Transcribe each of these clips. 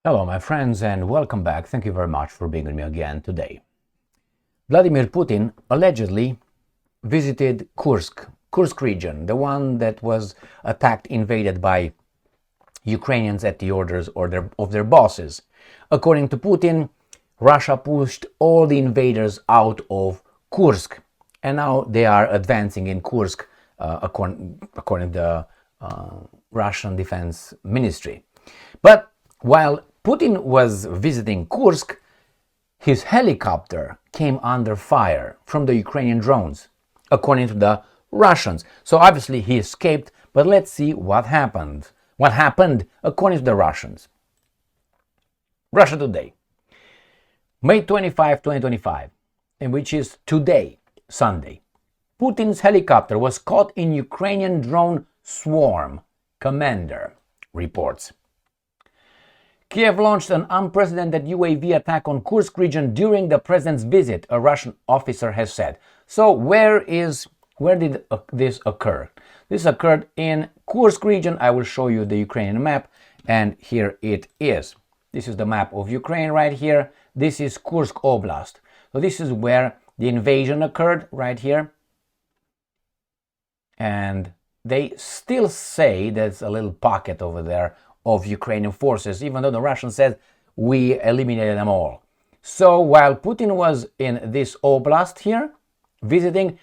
Hello, my friends, and welcome back. Thank you very much for being with me again today. Vladimir Putin allegedly visited Kursk region, the one that was attacked, invaded by Ukrainians at the orders of their bosses. According to Putin, Russia pushed all the invaders out of Kursk, and now they are advancing in Kursk, according to the Russian Defense Ministry. But while Putin was visiting Kursk, his helicopter came under fire from the Ukrainian drones, according to the Russians. So obviously he escaped, but let's see what happened. What happened according to the Russians. Russia Today, May 25, 2025, and which is today, Sunday. Putin's helicopter was caught in Ukrainian drone swarm, commander reports. Kiev launched an unprecedented UAV attack on Kursk region during the president's visit, a Russian officer has said. So where did this occur? This occurred in Kursk region. I will show you the Ukrainian map, and here it is. This is the map of Ukraine right here. This is Kursk Oblast. So this is where the invasion occurred, right here. And they still say there's a little pocket over there of Ukrainian forces, even though the Russians said we eliminated them all. So while Putin was in this oblast here, visiting,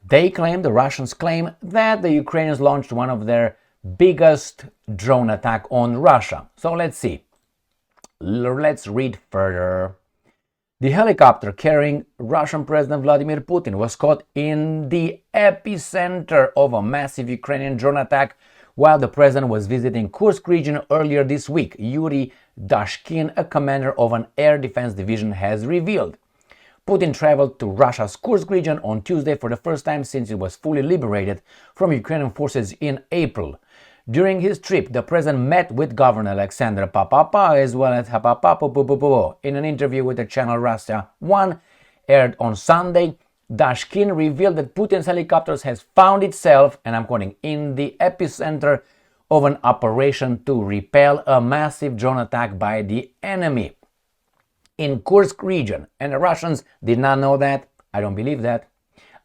the Russians claim that the Ukrainians launched one of their biggest drone attack on Russia. So let's see. Let's read further. The helicopter carrying Russian President Vladimir Putin was caught in the epicenter of a massive Ukrainian drone attack while the president was visiting Kursk region earlier this week, Yuri Dashkin, a commander of an air defense division, has revealed. Putin traveled to Russia's Kursk region on Tuesday for the first time since it was fully liberated from Ukrainian forces in April. During his trip, the president met with Governor Alexander Papapa as well as Hapapapo. In an interview with the channel Russia 1, aired on Sunday, Dashkin revealed that Putin's helicopters has found itself, and I'm quoting, in the epicenter of an operation to repel a massive drone attack by the enemy in Kursk region. And the Russians did not know that. I don't believe that.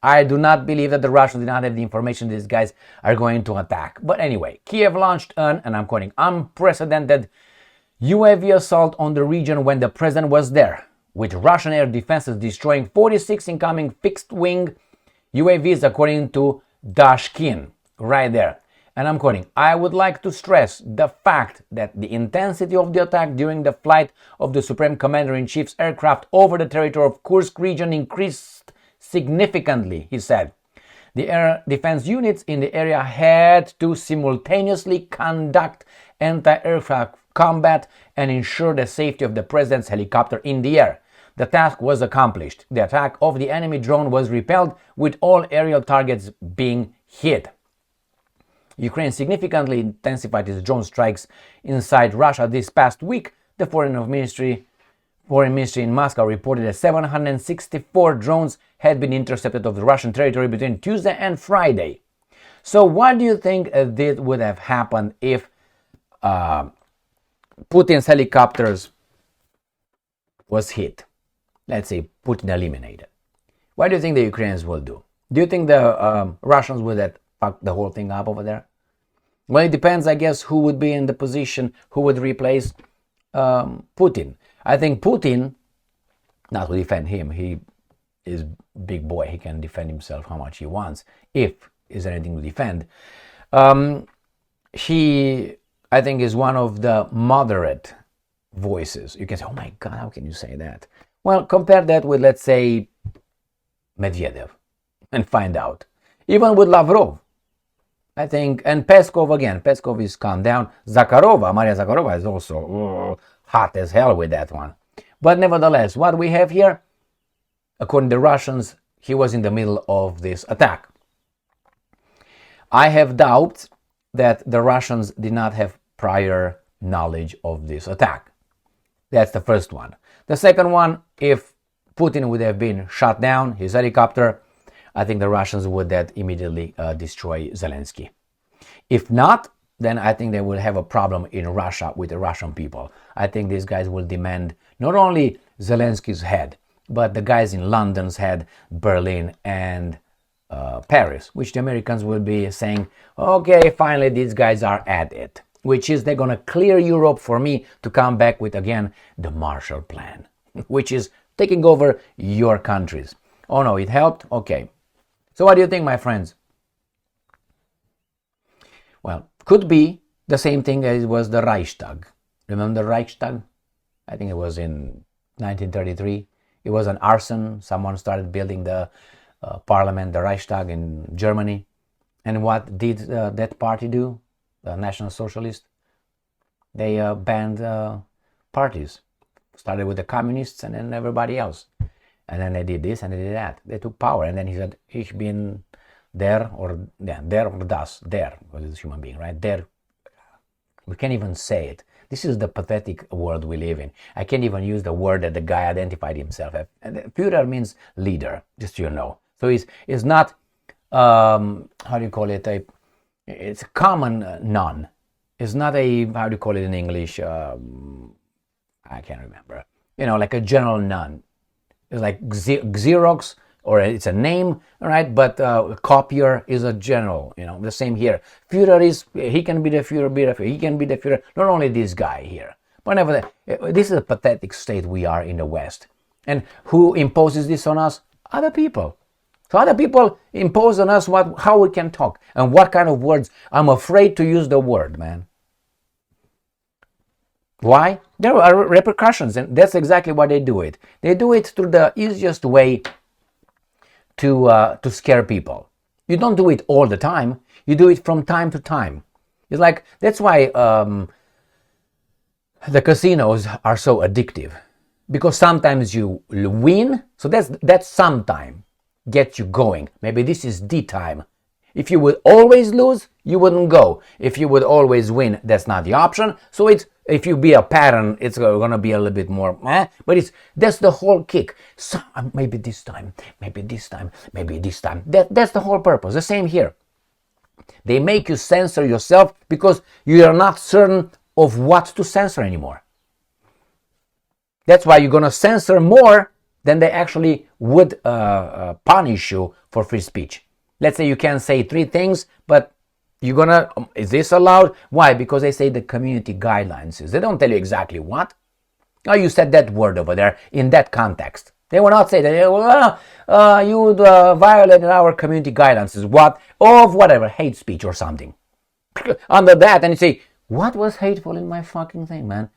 I do not believe that the Russians did not have the information these guys are going to attack. But anyway, Kiev launched an, and I'm quoting, unprecedented UAV assault on the region when the president was there, with Russian air defenses destroying 46 incoming fixed-wing UAVs, according to Dashkin, right there. And I'm quoting, I would like to stress the fact that the intensity of the attack during the flight of the Supreme Commander-in-Chief's aircraft over the territory of Kursk region increased significantly, he said. The air defense units in the area had to simultaneously conduct anti-aircraft combat and ensure the safety of the president's helicopter in the air. The task was accomplished. The attack of the enemy drone was repelled, with all aerial targets being hit. Ukraine significantly intensified its drone strikes inside Russia this past week. The Foreign Ministry in Moscow reported that 764 drones had been intercepted of the Russian territory between Tuesday and Friday. So what do you think this would have happened if Putin's helicopters was hit? Let's say Putin eliminated. What do you think the Ukrainians will do? Do you think the Russians would have fucked the whole thing up over there? Well, it depends, I guess, who would be in the position, who would replace Putin. I think Putin, not to defend him, he is big boy, he can defend himself how much he wants, if is anything to defend. He, I think, is one of the moderate voices. You can say, oh my God, how can you say that? Well, compare that with, let's say, Medvedev and find out. Even with Lavrov, I think, and Peskov again. Peskov is calmed down. Maria Zakharova is also hot as hell with that one. But nevertheless, what we have here, according to the Russians, he was in the middle of this attack. I have doubts that the Russians did not have prior knowledge of this attack. That's the first one. The second one, if Putin would have been shot down, his helicopter, I think the Russians would have immediately destroy Zelensky. If not, then I think they will have a problem in Russia with the Russian people. I think these guys will demand not only Zelensky's head, but the guys in London's head, Berlin, and Paris, which the Americans will be saying, okay, finally these guys are at it, which is they're going to clear Europe for me to come back with, again, the Marshall Plan, which is taking over your countries. Oh no, it helped? Okay. So what do you think, my friends? Well, could be the same thing as was the Reichstag. Remember the Reichstag? I think it was in 1933. It was an arson. Someone started building the parliament, the Reichstag in Germany. And what did that party do? The National Socialist? They banned parties. Started with the communists and then everybody else. And then they did this and they did that. They took power. And then he said, Ich bin der or das, der, because it's a human being, right? Der. We can't even say it. This is the pathetic world we live in. I can't even use the word that the guy identified himself as. Führer means leader, just so you know. So it's not, how do you call it? It's a common noun. It's not a, how do you call it in English? I can't remember. You know, like a general noun. It's like Xerox, or it's a name, right? But copier is a general, you know, the same here. Führer is, he can be the Führer, he can be the Führer, not only this guy here. Whenever this is a pathetic state we are in the West. And who imposes this on us? Other people. So other people impose on us how we can talk and what kind of words. I'm afraid to use the word, man. Why? There are repercussions, and that's exactly why they do it. They do it through the easiest way to scare people. You don't do it all the time. You do it from time to time. It's like, that's why the casinos are so addictive, because sometimes you win. So that's sometime gets you going. Maybe this is the time. If you would always lose, you wouldn't go. If you would always win, that's not the option. So if you be a pattern, it's going to be a little bit more, but that's the whole kick. So maybe this time, maybe this time, maybe this time. That's the whole purpose. The same here. They make you censor yourself because you are not certain of what to censor anymore. That's why you're going to censor more than they actually would punish you for free speech. Let's say you can say 3 things, but you're gonna, is this allowed? Why? Because they say the community guidelines. They don't tell you exactly what. Oh, you said that word over there in that context. They will not say that, you violated our community guidelines. What? Of whatever, hate speech or something. Under that, and you say, what was hateful in my fucking thing, man?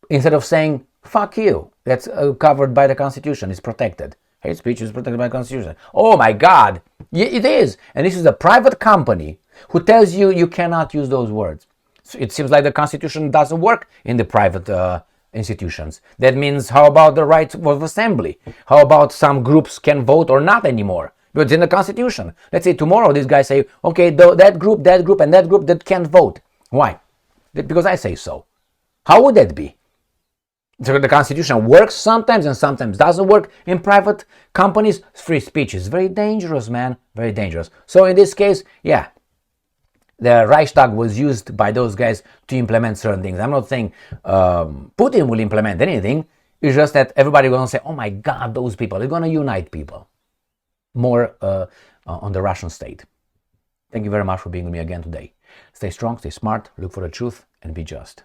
Instead of saying, fuck you. That's covered by the Constitution. It's protected. Hate speech is protected by the Constitution. Oh my God. It is. And this is a private company who tells you you cannot use those words. So it seems like the Constitution doesn't work in the private institutions. That means, how about the right of assembly? How about some groups can vote or not anymore? But it's in the Constitution. Let's say tomorrow these guys say, okay, that group, and that group that can't vote. Why? Because I say so. How would that be? So the Constitution works sometimes and sometimes doesn't work in private companies. Free speech is very dangerous, man. Very dangerous. So in this case, yeah, the Reichstag was used by those guys to implement certain things. I'm not saying Putin will implement anything. It's just that everybody will say, oh my God, those people, they're going to unite people more on the Russian state. Thank you very much for being with me again today. Stay strong, stay smart, look for the truth, and be just.